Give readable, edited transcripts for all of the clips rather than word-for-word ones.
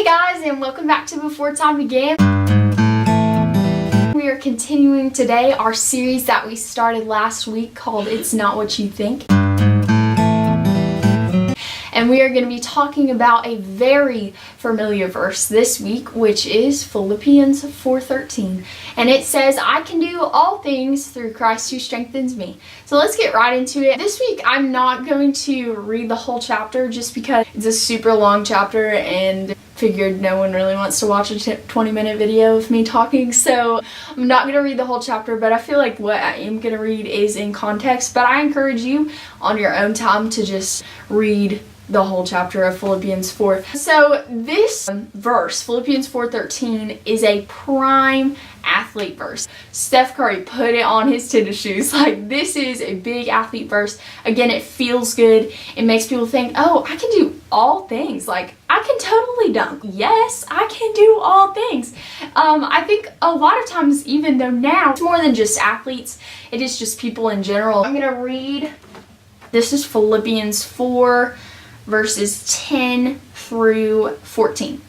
Hey guys, and welcome back to Before Time Began. We are continuing today our series that we started last week called It's Not What You Think. And we are going to be talking about a very familiar verse this week, which is Philippians 4:13. And it says, I can do all things through Christ who strengthens me. So let's get right into it. This week, I'm not going to read the whole chapter just because it's a super long chapter and figured no one really wants to watch a 20-minute video of me talking, so I'm not going to read the whole chapter, but I feel like what I am going to read is in context. But I encourage you on your own time to just read the whole chapter of Philippians 4. So this verse, Philippians 4:13, is a prime athlete verse. Steph Curry put it on his tennis shoes. Like, this is a big athlete verse. Again, it feels good. It makes people think, oh, I can do all things. Like, I can totally dunk. Yes, I can do all things. I think a lot of times, even though now it's more than just athletes, it is just people in general. I'm going to read, this is Philippians 4, verses 10 through 14.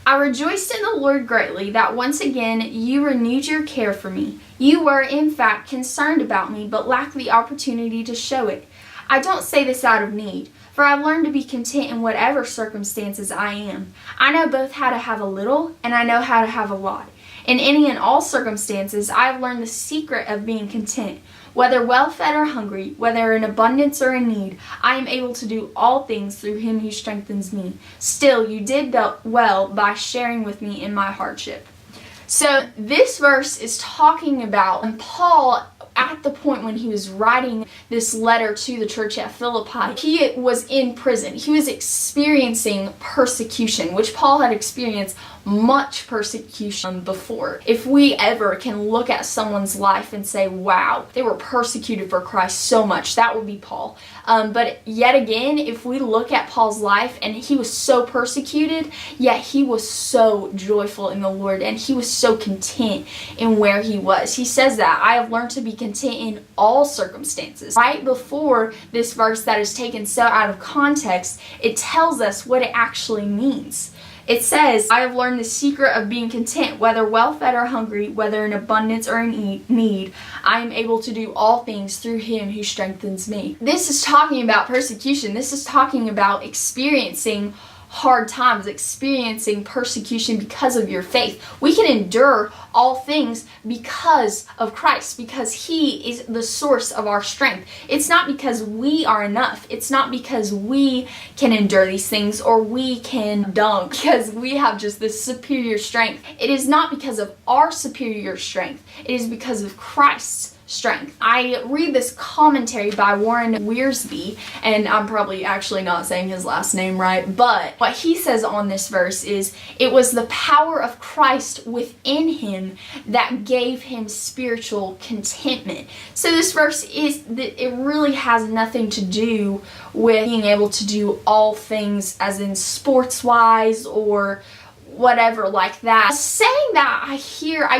I rejoiced in the Lord greatly that once again you renewed your care for me. You were, in fact, concerned about me, but lacked the opportunity to show it. I don't say this out of need, for I've learned to be content in whatever circumstances I am. I know both how to have a little, and I know how to have a lot. In any and all circumstances, I have learned the secret of being content. Whether well-fed or hungry, whether in abundance or in need, I am able to do all things through him who strengthens me. Still, you did well by sharing with me in my hardship. So this verse is talking about Paul at the point when he was writing this letter to the church at Philippi. He was in prison. He was experiencing persecution, which Paul had experienced much persecution before. If we ever can look at someone's life and say, wow, they were persecuted for Christ so much, that would be Paul. But yet again, if we look at Paul's life, and he was so persecuted, yet he was so joyful in the Lord, and he was so content in where he was. He says that, I have learned to be content in all circumstances. Right before this verse that is taken so out of context, it tells us what it actually means. It says, I have learned the secret of being content, whether well-fed or hungry, whether in abundance or in need. I am able to do all things through him who strengthens me. This is talking about persecution. This is talking about experiencing hard times, experiencing persecution because of your faith. We can endure all things because of Christ, because he is the source of our strength. It's not because we are enough. It's not because we can endure these things or we can dunk because we have just this superior strength. It is not because of our superior strength. It is because of Christ's strength. I read this commentary by Warren Wiersbe, and I'm probably actually not saying his last name right, but what he says on this verse is, it was the power of Christ within him that gave him spiritual contentment. So this verse it really has nothing to do with being able to do all things as in sports-wise or whatever like that. Saying that, I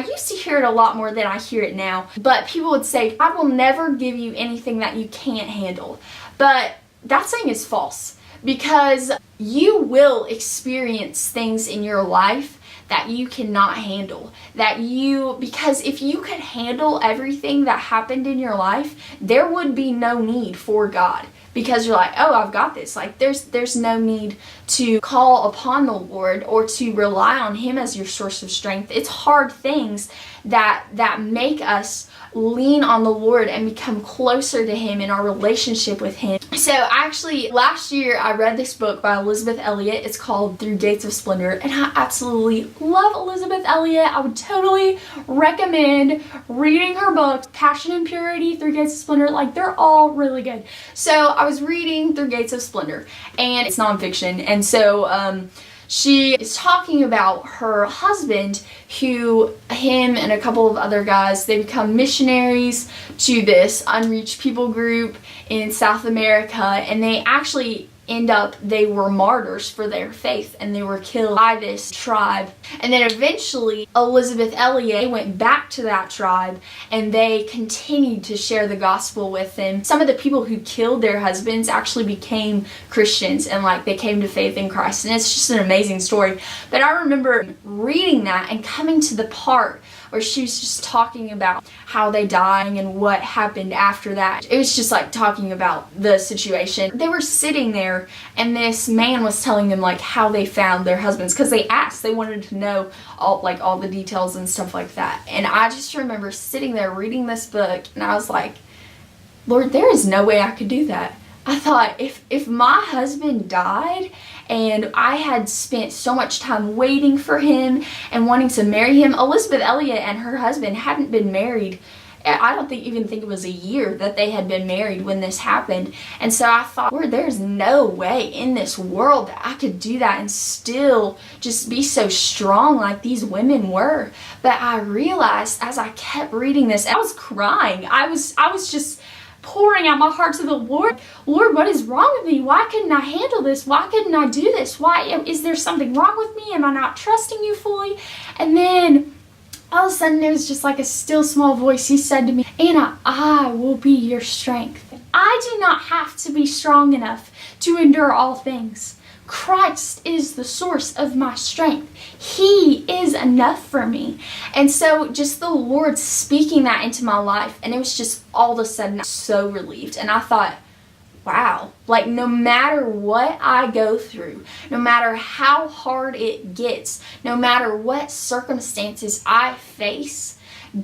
used to hear it a lot more than I hear it now, but people would say, God will never give you anything that you can't handle. But that saying is false, because you will experience things in your life that you cannot handle. Because if you could handle everything that happened in your life, there would be no need for God. Because you're like, oh, I've got this. Like, there's no need to call upon the Lord or to rely on him as your source of strength. It's hard things that make us lean on the Lord and become closer to him in our relationship with him. So actually, last year I read this book by Elisabeth Elliot. It's called Through Gates of Splendor, and I absolutely love Elisabeth Elliot. I would totally recommend reading her books, Passion and Purity, Through Gates of Splendor. Like, they're all really good. So I was reading Through Gates of Splendor, and it's nonfiction, and so she is talking about her husband, him and a couple of other guys, they become missionaries to this unreached people group in South America, and they actually they were martyrs for their faith, and they were killed by this tribe. And then eventually Elisabeth, Elliot went back to that tribe, and they continued to share the gospel with them. Some of the people who killed their husbands actually became Christians, and like they came to faith in Christ, and it's just an amazing story. But I remember reading that and coming to the part where she was just talking about how they died and what happened after that. It was just like talking about the situation. They were sitting there, and this man was telling them like how they found their husbands, because they wanted to know all the details and stuff like that. And I just remember sitting there reading this book, and I was like, Lord, there is no way I could do that. I thought, if my husband died and I had spent so much time waiting for him and wanting to marry him. Elisabeth Elliot and her husband hadn't been married. I don't even think it was a year that they had been married when this happened. And so I thought, Lord, there's no way in this world that I could do that and still just be so strong like these women were. But I realized as I kept reading this, I was crying. I was just pouring out my heart to the Lord. Lord, what is wrong with me? Why couldn't I handle this? Why couldn't I do this? Why is there something wrong with me? Am I not trusting you fully? And then all of a sudden, it was just like a still small voice. He said to me, Anna, I will be your strength. I do not have to be strong enough to endure all things. Christ is the source of my strength. He is enough for me. And so just the Lord speaking that into my life, and it was just all of a sudden so relieved. And I thought, wow, like no matter what I go through, no matter how hard it gets, no matter what circumstances I face,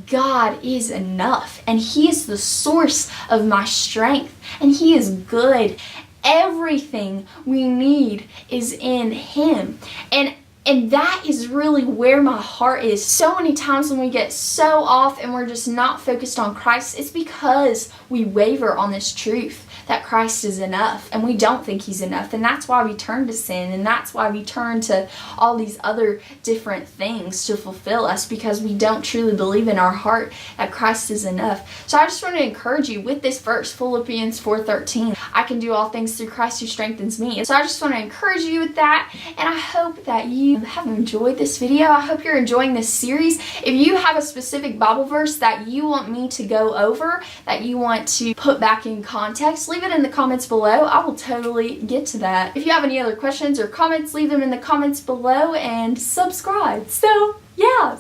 God is enough, and He is the source of my strength, and He is good. Everything we need is in Him. And that is really where my heart is. So many times when we get so off and we're just not focused on Christ, it's because we waver on this truth that Christ is enough, and we don't think He's enough. And that's why we turn to sin, and that's why we turn to all these other different things to fulfill us, because we don't truly believe in our heart that Christ is enough. So I just want to encourage you with this verse, Philippians 4:13. I can do all things through Christ who strengthens me. So I just want to encourage you with that, and I hope that you have enjoyed this video. I hope you're enjoying this series. If you have a specific Bible verse that you want me to go over, that you want to put back in context, leave it in the comments below. I will totally get to that. If you have any other questions or comments, leave them in the comments below and subscribe. So yeah,